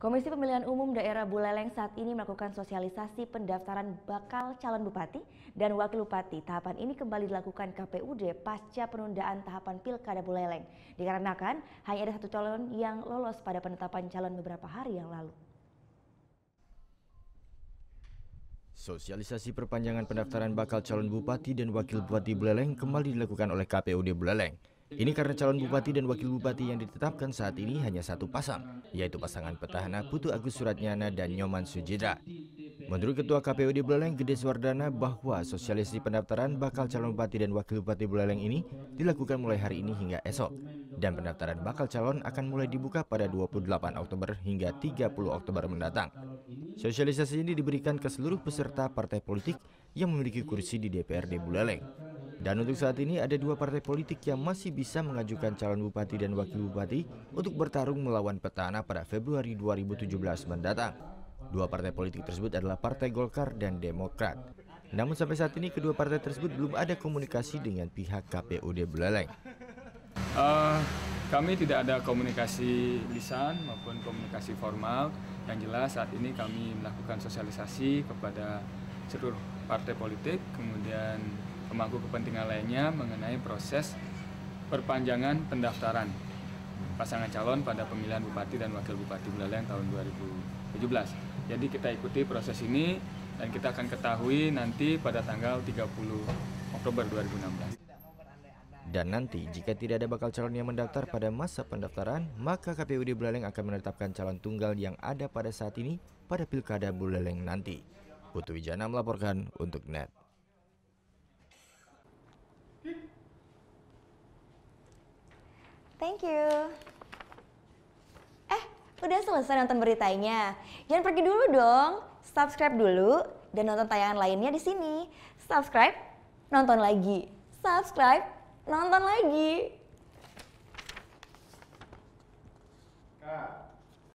Komisi Pemilihan Umum Daerah Buleleng saat ini melakukan sosialisasi pendaftaran bakal calon bupati dan wakil bupati. Tahapan ini kembali dilakukan KPUD pasca penundaan tahapan Pilkada Buleleng. Dikarenakan hanya ada satu calon yang lolos pada penetapan calon beberapa hari yang lalu. Sosialisasi perpanjangan pendaftaran bakal calon bupati dan wakil bupati Buleleng kembali dilakukan oleh KPUD Buleleng. Ini karena calon bupati dan wakil bupati yang ditetapkan saat ini hanya satu pasang, yaitu pasangan petahana Putu Agus Suratnyana dan Nyoman Sujitra. Menurut Ketua KPUD Buleleng Gede Suwardana bahwa sosialisasi pendaftaran bakal calon bupati dan wakil bupati Buleleng ini dilakukan mulai hari ini hingga esok. Dan pendaftaran bakal calon akan mulai dibuka pada 28 Oktober hingga 30 Oktober mendatang. Sosialisasi ini diberikan ke seluruh peserta partai politik yang memiliki kursi di DPRD Buleleng. Dan untuk saat ini ada dua partai politik yang masih bisa mengajukan calon bupati dan wakil bupati untuk bertarung melawan petahana pada Februari 2017 mendatang. Dua partai politik tersebut adalah Partai Golkar dan Demokrat. Namun sampai saat ini kedua partai tersebut belum ada komunikasi dengan pihak KPUD Buleleng. Kami tidak ada komunikasi lisan maupun komunikasi formal. Yang jelas saat ini kami melakukan sosialisasi kepada seluruh partai politik, kemudian pemangku kepentingan lainnya mengenai proses perpanjangan pendaftaran pasangan calon pada pemilihan bupati dan wakil bupati Buleleng tahun 2017. Jadi kita ikuti proses ini dan kita akan ketahui nanti pada tanggal 30 Oktober 2016. Dan nanti jika tidak ada bakal calon yang mendaftar pada masa pendaftaran, maka KPUD Buleleng akan menetapkan calon tunggal yang ada pada saat ini pada Pilkada Buleleng nanti. Putu Wijana melaporkan untuk NET. Thank you. Udah selesai nonton beritanya? Jangan pergi dulu dong. Subscribe dulu dan nonton tayangan lainnya di sini. Subscribe, nonton lagi. Subscribe, nonton lagi.